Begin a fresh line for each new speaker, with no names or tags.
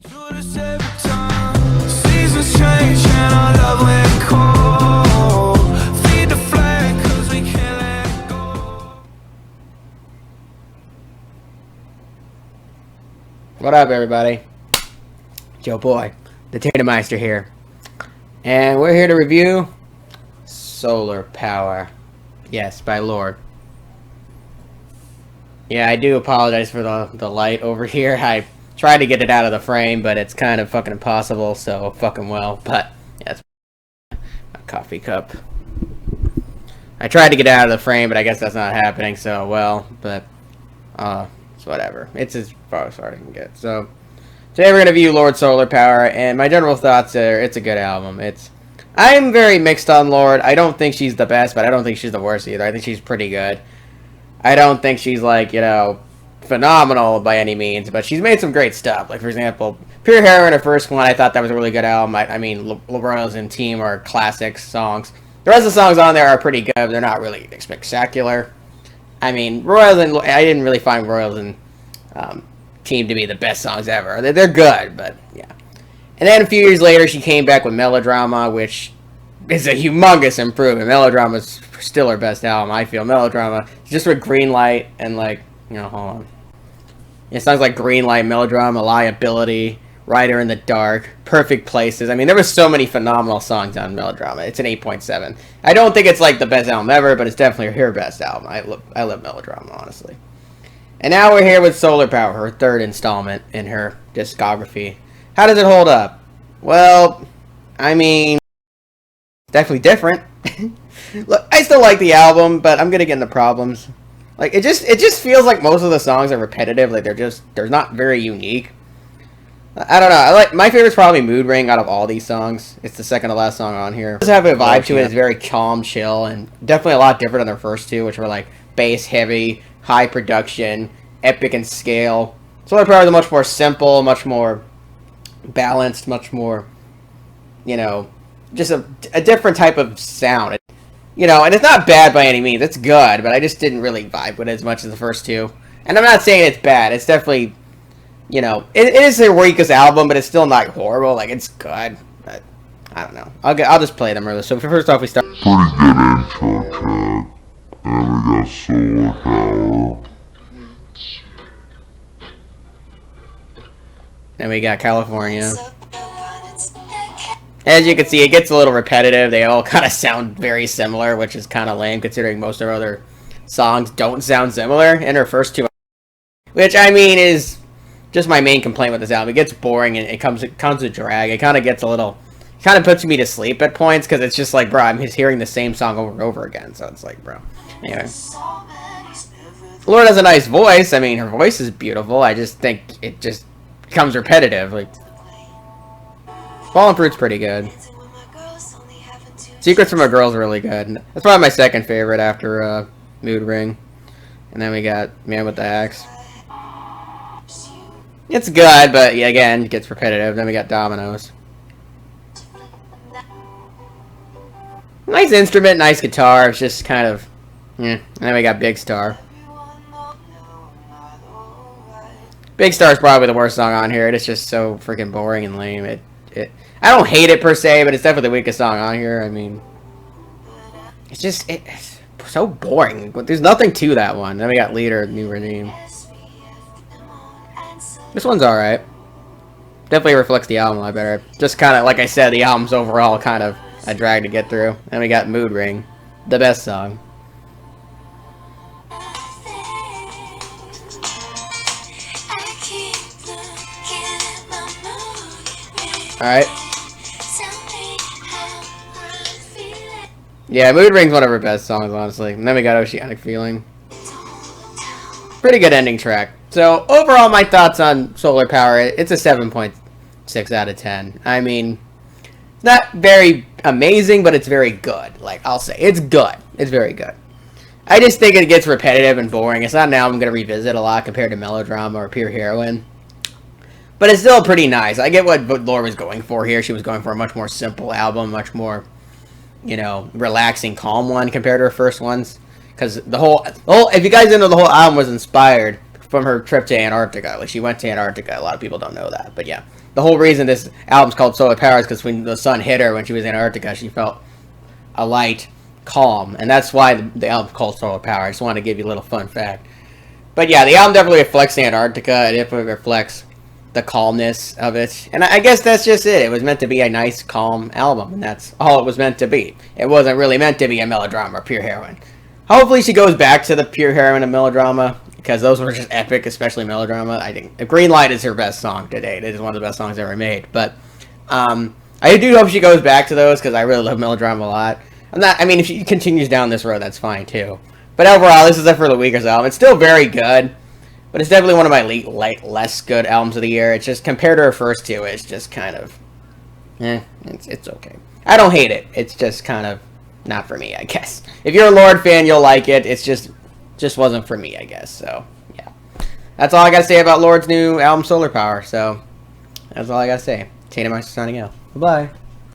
What up, everybody? Joe Boy, the Tatumeister here, and we're here to review Solar Power. Yes, by Lorde. Yeah, I do apologize for the light over here. I tried to get it out of the frame, but it's kind of fucking impossible, so fucking well. But, yeah, it's a coffee cup. I tried to get it out of the frame, but I guess that's not happening, so, well, but, it's whatever. It's as far as I can get. So, today we're going to review Lorde Solar Power, and my general thoughts are, it's a good album. I'm very mixed on Lorde. I don't think she's the best, but I don't think she's the worst either. I think she's pretty good. I don't think she's, like, you know, phenomenal by any means, but she's made some great stuff. Like, for example, Pure Heroin, her first one, I thought that was a really good album. I mean, Royals and Team are classic songs. The rest of the songs on there are pretty good. They're not really spectacular. I mean, Royals and I didn't really find Royals and Team to be the best songs ever. They're good, but yeah. And then a few years later, she came back with Melodrama, which is a humongous improvement. Melodrama's still her best album, I feel. Melodrama, just with Green Light and, like, you know, hold on. It sounds like Green Light, Melodrama, Liability, Rider in the Dark, Perfect Places. I mean, there were so many phenomenal songs on Melodrama. It's an 8.7. I don't think it's, like, the best album ever, but it's definitely her best album. I love Melodrama, honestly. And now we're here with Solar Power, her third installment in her discography. How does it hold up? Well, I mean, definitely different. Look, I still like the album, but I'm gonna get into problems. Like, it just feels like most of the songs are repetitive. Like, they're not very unique. I don't know. My favorite's probably Mood Ring out of all these songs. It's the second to last song on here. It does have a vibe to it. It's very calm, chill, and definitely a lot different than their first two, which were like bass heavy, high production, epic in scale. Solar Power is much more simple, much more balanced, much more, you know, just a different type of sound. You know, and it's not bad by any means. It's good, but I just didn't really vibe with it as much as the first two. And I'm not saying it's bad. It's definitely, you know, it is their weakest album, but it's still not horrible. Like, it's good, but I don't know. I'll just play them early. So first off, we start.
Pretty good intro track. And we got Solar Power.
Then we got California. As you can see, it gets a little repetitive. They all kind of sound very similar, which is kind of lame considering most of her other songs don't sound similar in her first two. Which, I mean, is just my main complaint with this album. It gets boring and it comes to drag. It kind of gets a little, kind of puts me to sleep at points because it's just like, bro, I'm just hearing the same song over and over again. So it's like, bro. Anyway. Lorde has a nice voice. I mean, her voice is beautiful. I just think it just becomes repetitive. Like, Fallen Fruit's pretty good. Secrets from a Girl's really good. That's probably my second favorite after Mood Ring. And then we got Man with the Axe. It's good, but yeah, again, it gets repetitive. Then we got Dominoes. Nice instrument, nice guitar. It's just kind of, yeah. And then we got Big Star. Big Star is probably the worst song on here. It's just so freaking boring and lame. I don't hate it per se, but it's definitely the weakest song on here. I mean, it's so boring. There's nothing to that one. Then we got Leader, New Regime. This one's alright. Definitely reflects the album a lot better. Just kind of, like I said, the album's overall kind of a drag to get through. Then we got Mood Ring, the best song. Alright. Yeah, Mood Ring's one of her best songs, honestly. And then we got Oceanic Feeling. Pretty good ending track. So, overall, my thoughts on Solar Power, it's a 7.6 out of 10. I mean, it's not very amazing, but it's very good. Like, I'll say. It's good. It's very good. I just think it gets repetitive and boring. It's not an album I'm going to revisit a lot compared to Melodrama or Pure Heroin. But it's still pretty nice. I get what Lorde was going for here. She was going for a much more simple album, much more, you know, relaxing, calm one compared to her first ones. Because the whole, if you guys didn't know, the whole album was inspired from her trip to Antarctica. Like, she went to Antarctica. A lot of people don't know that, but yeah. the whole reason this album's called Solar Power is because when the sun hit her when she was in Antarctica, she felt a light calm, and that's why the album's called Solar Power. I just wanted to give you a little fun fact. But yeah, the album definitely reflects Antarctica. It definitely reflects the calmness of it, and I guess that's just it. It was meant to be a nice, calm album, and that's all it was meant to be. It wasn't really meant to be a melodrama or pure heroine. Hopefully she goes back to the pure heroine and melodrama, because those were just epic, especially melodrama. I think Green Light is her best song to date. It is one of the best songs ever made. But I do hope she goes back to those, because I really love melodrama a lot. I mean, if she continues down this road, that's fine too. But overall, this is it for the Weakest album. It's still very good, but it's definitely one of my less good albums of the year. It's just, compared to her first two, it's just kind of, it's okay. I don't hate it. It's just kind of not for me, I guess. If you're a Lorde fan, you'll like it. It's just wasn't for me, I guess. So, yeah. That's all I gotta say about Lorde's new album, Solar Power. So, that's all I gotta say. Tatum Master signing out. Bye-bye.